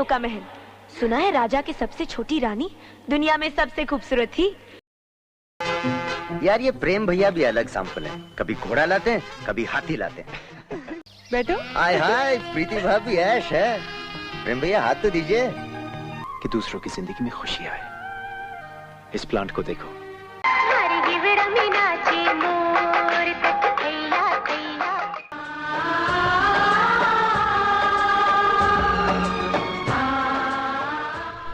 का महल। सुना है राजा की सबसे छोटी रानी दुनिया में सबसे खूबसूरत थी। यार ये प्रेम भैया भी अलग सैंपल है, कभी घोड़ा लाते हैं कभी हाथी लाते हैं। बैठो। हाय हाय प्रीति भाभी ऐश है। प्रेम भैया हाथ तो दीजिए। कि दूसरों की जिंदगी में खुशी आए। इस प्लांट को देखो।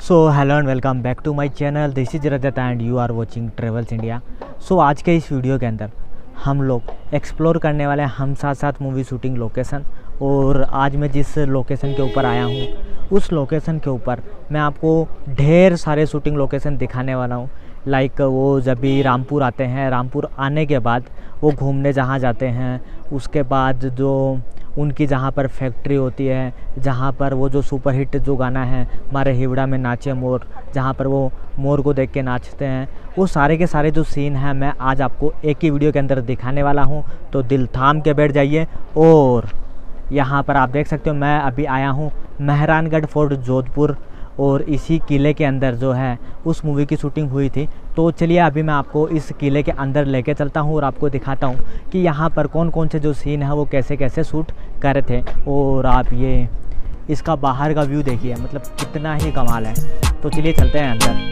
So hello and welcome back to my channel, this is Rajat and you are watching travels India. सो आज के इस वीडियो के अंदर हम लोग एक्सप्लोर करने वाले हैं हम साथ साथ मूवी शूटिंग लोकेशन। और आज मैं जिस लोकेशन के ऊपर आया हूँ उस लोकेशन के ऊपर मैं आपको ढेर सारे शूटिंग लोकेशन दिखाने वाला हूँ। लाइक वो जब भी रामपुर आते हैं, रामपुर आने के बाद वो घूमने जहाँ जाते हैं, उसके बाद जो उनकी जहाँ पर फैक्ट्री होती है, जहाँ पर वो जो सुपरहिट जो गाना है हमारे हिवड़ा में नाचे मोर, जहाँ पर वो मोर को देख के नाचते हैं, वो सारे के सारे जो सीन हैं मैं आज आपको एक ही वीडियो के अंदर दिखाने वाला हूँ। तो दिल थाम के बैठ जाइए। और यहाँ पर आप देख सकते हो मैं अभी आया हूँ मेहरानगढ़ फोर्ट जोधपुर, और इसी किले के अंदर जो है उस मूवी की शूटिंग हुई थी। तो चलिए अभी मैं आपको इस किले के अंदर लेके चलता हूँ और आपको दिखाता हूँ कि यहाँ पर कौन कौन से जो सीन है वो कैसे कैसे शूट करे थे। और आप ये इसका बाहर का व्यू देखिए, मतलब कितना ही कमाल है। तो चलिए चलते हैं अंदर।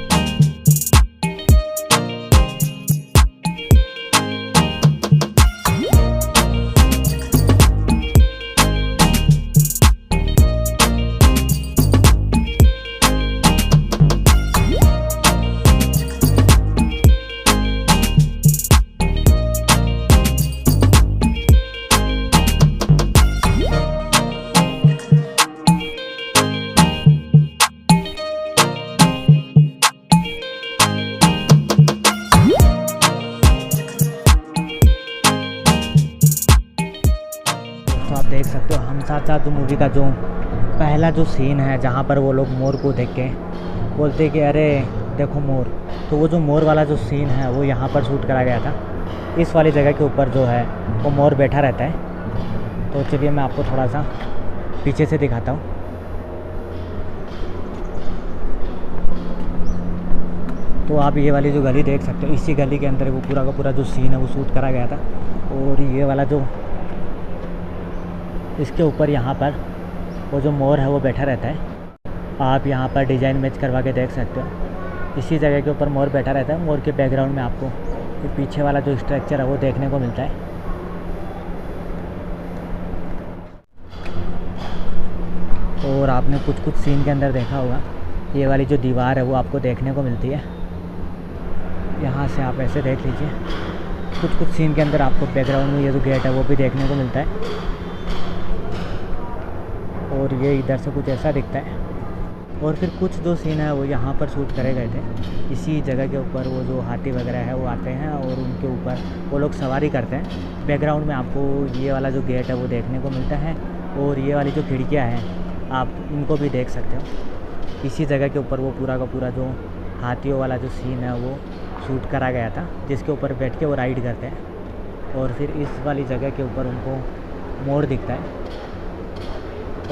तो आप देख सकते हो हम साथ साथ मूवी का जो पहला जो सीन है जहाँ पर वो लोग मोर को देख के बोलते हैं कि अरे देखो मोर। तो वो जो मोर वाला जो सीन है वो यहाँ पर शूट करा गया था। इस वाली जगह के ऊपर जो है वो मोर बैठा रहता है। तो चलिए मैं आपको थोड़ा सा पीछे से दिखाता हूँ। तो आप ये वाली जो गली देख सकते हो, इसी गली के अंदर वो पूरा का पूरा जो सीन है वो शूट करा गया था। और ये वाला जो इसके ऊपर यहाँ पर वो जो मोर है वो बैठा रहता है। आप यहाँ पर डिज़ाइन मैच करवा के देख सकते हो। इसी जगह के ऊपर मोर बैठा रहता है। मोर के बैकग्राउंड में आपको ये पीछे वाला जो स्ट्रक्चर है वो देखने को मिलता है। और आपने कुछ कुछ सीन के अंदर देखा होगा, ये वाली जो दीवार है वो आपको देखने को मिलती है। यहाँ से आप ऐसे देख लीजिए, कुछ कुछ सीन के अंदर आपको बैकग्राउंड में ये जो गेट है वो भी देखने को मिलता है। और ये इधर से कुछ ऐसा दिखता है। और फिर कुछ जो सीन है वो यहाँ पर शूट करे गए थे। इसी जगह के ऊपर वो जो हाथी वगैरह है वो आते हैं और उनके ऊपर वो लोग सवारी करते हैं। बैकग्राउंड में आपको ये वाला जो गेट है वो देखने को मिलता है। और ये वाली जो खिड़कियाँ हैं आप इनको भी देख सकते हो। इसी जगह के ऊपर वो पूरा का पूरा जो हाथियों वाला जो सीन है वो शूट करा गया था, जिसके ऊपर बैठ के वो राइड करते हैं। और फिर इस वाली जगह के ऊपर उनको मोर दिखता है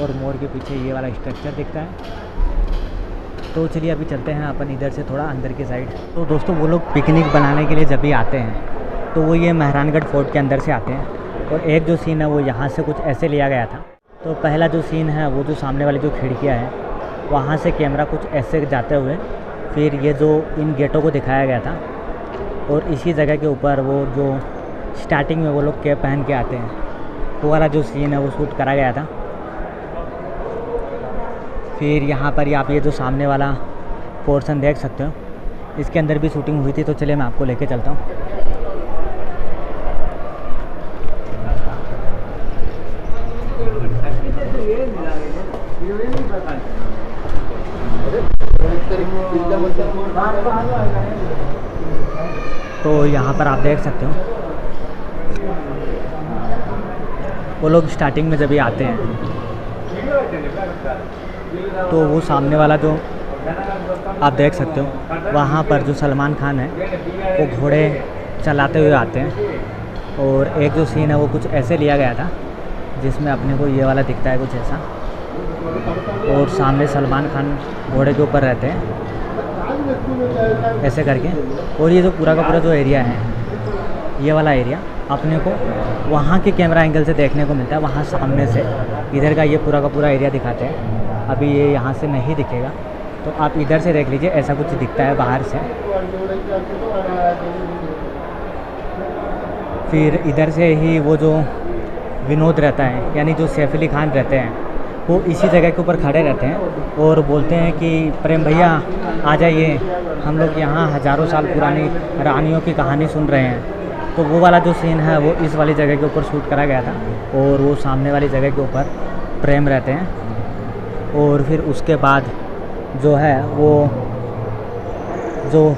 और मोर के पीछे ये वाला स्ट्रक्चर दिखता है। तो चलिए अभी चलते हैं अपन इधर से थोड़ा अंदर की साइड। तो दोस्तों वो लोग पिकनिक बनाने के लिए जब भी आते हैं तो वो ये मेहरानगढ़ फोर्ट के अंदर से आते हैं। और एक जो सीन है वो यहाँ से कुछ ऐसे लिया गया था। तो पहला जो सीन है वो जो सामने वाली जो खिड़कियाँ हैं वहाँ से कैमरा कुछ ऐसे जाते हुए फिर ये जो इन गेटों को दिखाया गया था। और इसी जगह के ऊपर वो जो स्टार्टिंग में वो लोग कैप पहन के आते हैं वो वाला जो सीन है वो शूट करा गया था। फिर यहाँ पर आप ये जो सामने वाला पोर्शन देख सकते हो, इसके अंदर भी शूटिंग हुई थी। तो चलिए मैं आपको लेके चलता हूँ। तो यहाँ पर आप देख सकते हो वो लोग स्टार्टिंग में जब भी आते हैं तो वो सामने वाला जो आप देख सकते हो वहाँ पर जो सलमान खान है वो घोड़े चलाते हुए आते हैं। और एक जो सीन है वो कुछ ऐसे लिया गया था जिसमें अपने को ये वाला दिखता है कुछ ऐसा। और सामने सलमान खान घोड़े के ऊपर रहते हैं ऐसे करके। और ये जो पूरा का पूरा जो एरिया है, ये वाला एरिया अपने को वहाँ के कैमरा एंगल से देखने को मिलता है, वहाँ सामने से। इधर का ये पूरा का पूरा एरिया दिखाते हैं। अभी ये यहाँ से नहीं दिखेगा, तो आप इधर से देख लीजिए, ऐसा कुछ दिखता है बाहर से। फिर इधर से ही वो जो विनोद रहता है, यानी जो सैफ अली खान रहते हैं, वो इसी जगह के ऊपर खड़े रहते हैं और बोलते हैं कि प्रेम भैया आ जाइए, हम लोग यहाँ हज़ारों साल पुरानी रानियों की कहानी सुन रहे हैं। तो वो वाला जो सीन है वो इस वाली जगह के ऊपर शूट करा गया था, और वो सामने वाली जगह के ऊपर प्रेम रहते हैं। और फिर उसके बाद जो है वो जो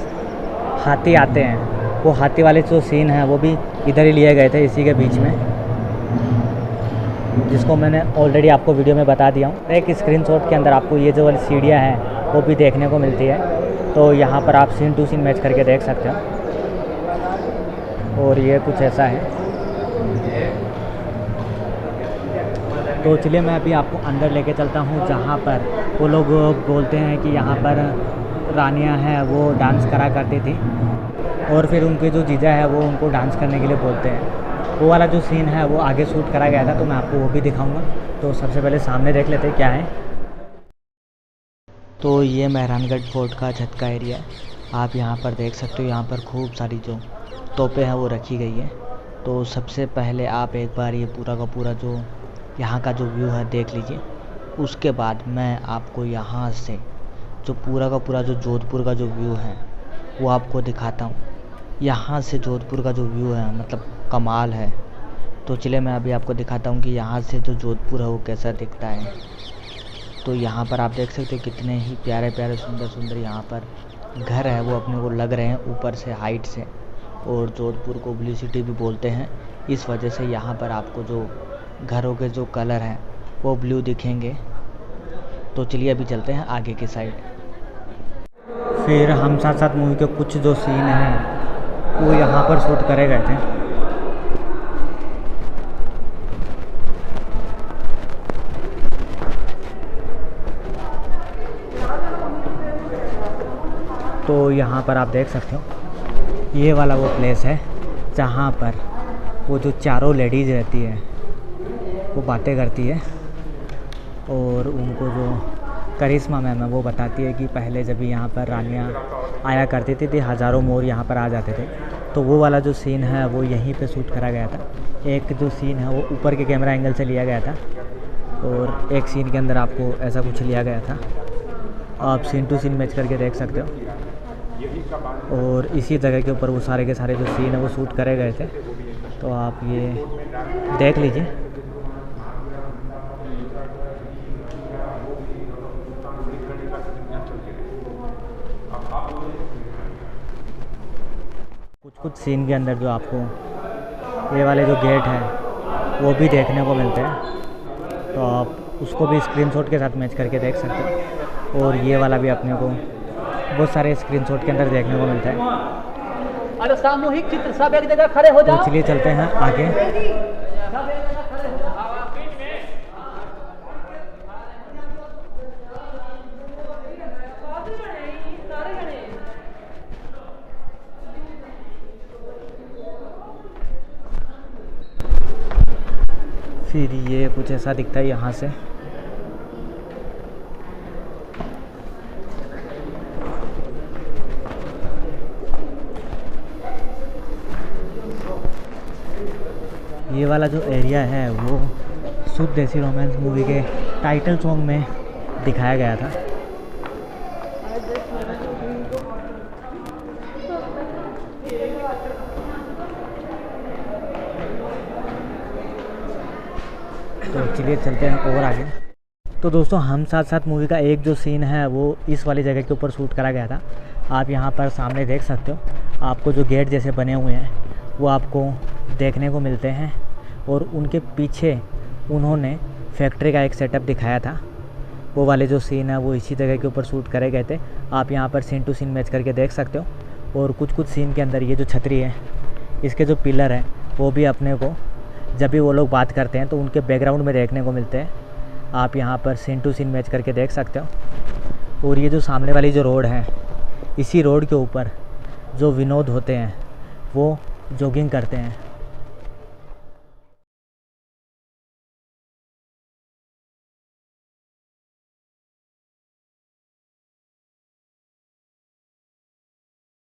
हाथी आते हैं, वो हाथी वाले जो सीन है वो भी इधर ही लिए गए थे, इसी के बीच में, जिसको मैंने ऑलरेडी आपको वीडियो में बता दिया हूँ। एक स्क्रीनशॉट के अंदर आपको ये जो वाली सीढ़ियाँ हैं वो भी देखने को मिलती है, तो यहाँ पर आप सीन टू सीन मैच करके देख सकते हो। और ये कुछ ऐसा है। तो चलिए मैं अभी आपको अंदर लेके चलता हूँ, जहाँ पर वो लोग बोलते हैं कि यहाँ पर रानियाँ हैं वो डांस करा करती थी, और फिर उनके जो जीजा है वो उनको डांस करने के लिए बोलते हैं। वो वाला जो सीन है वो आगे शूट करा गया था, तो मैं आपको वो भी दिखाऊंगा। तो सबसे पहले सामने देख लेते हैं क्या है। तो ये मेहरानगढ़ फोर्ट का छत का एरिया है, आप यहाँ पर देख सकते हो। यहाँ पर खूब सारी जो तोपें हैं वो रखी गई है। तो सबसे पहले आप एक बार ये पूरा का पूरा जो यहाँ का जो व्यू है देख लीजिए। उसके बाद मैं आपको यहाँ से जो पूरा का पूरा जो जोधपुर का जो व्यू है वो आपको दिखाता हूँ। यहाँ से जोधपुर का जो व्यू है मतलब कमाल है। तो चलिए मैं अभी आपको दिखाता हूँ कि यहाँ से जो जोधपुर है वो कैसा दिखता है। तो यहाँ पर आप देख सकते हो कितने ही प्यारे प्यारे सुंदर सुंदर यहाँ पर घर है वो अपने को लग रहे हैं ऊपर से, हाइट से। और जोधपुर को ब्लू सिटी भी बोलते हैं, इस वजह से यहाँ पर आपको जो घरों के जो कलर हैं वो ब्लू दिखेंगे। तो चलिए अभी चलते हैं आगे की साइड। फिर हम साथ साथ मूवी के कुछ जो सीन हैं वो यहाँ पर शूट करे गए थे। तो यहाँ पर आप देख सकते हो, ये वाला वो प्लेस है जहाँ पर वो जो चारों लेडीज़ रहती है वो बातें करती है, और उनको जो करिश्मा मैम है वो बताती है कि पहले जब यहाँ पर रानियाँ आया करती थी हज़ारों मोर यहाँ पर आ जाते थे। तो वो वाला जो सीन है वो यहीं पे शूट करा गया था। एक जो सीन है वो ऊपर के कैमरा एंगल से लिया गया था, और एक सीन के अंदर आपको ऐसा कुछ लिया गया था। आप सीन टू सीन मैच करके देख सकते हो। और इसी जगह के ऊपर वो सारे के सारे जो सीन है वो शूट करे गए थे, तो आप ये देख लीजिए। कुछ सीन के अंदर जो आपको ये वाले जो गेट हैं वो भी देखने को मिलते हैं, तो आप उसको भी स्क्रीनशॉट के साथ मैच करके देख सकते हो। और ये वाला भी अपने को बहुत सारे स्क्रीनशॉट के अंदर देखने को मिलता है। अरे सामूहिक चित्र सब एक जगह खड़े हो जाओ। तो चलिए चलते हैं आगे। फिर ये कुछ ऐसा दिखता है यहाँ से। ये वाला जो एरिया है वो शुद्ध देसी रोमांस मूवी के टाइटल सॉन्ग में दिखाया गया था। तो चलिए चलते हैं और आगे। तो दोस्तों हम साथ साथ मूवी का एक जो सीन है वो इस वाली जगह के ऊपर शूट करा गया था। आप यहाँ पर सामने देख सकते हो, आपको जो गेट जैसे बने हुए हैं वो आपको देखने को मिलते हैं, और उनके पीछे उन्होंने फैक्ट्री का एक सेटअप दिखाया था। वो वाले जो सीन है वो इसी जगह के ऊपर शूट करे गए थे। आप यहाँ पर सीन टू सीन मैच करके देख सकते हो। और कुछ कुछ सीन के अंदर ये जो छतरी है, इसके जो पिलर हैं वो भी अपने को जब भी वो लोग बात करते हैं तो उनके बैकग्राउंड में देखने को मिलते हैं। आप यहाँ पर सीन टू सीन मैच करके देख सकते हो। और ये जो सामने वाली जो रोड है, इसी रोड के ऊपर जो विनोद होते हैं वो जॉगिंग करते हैं।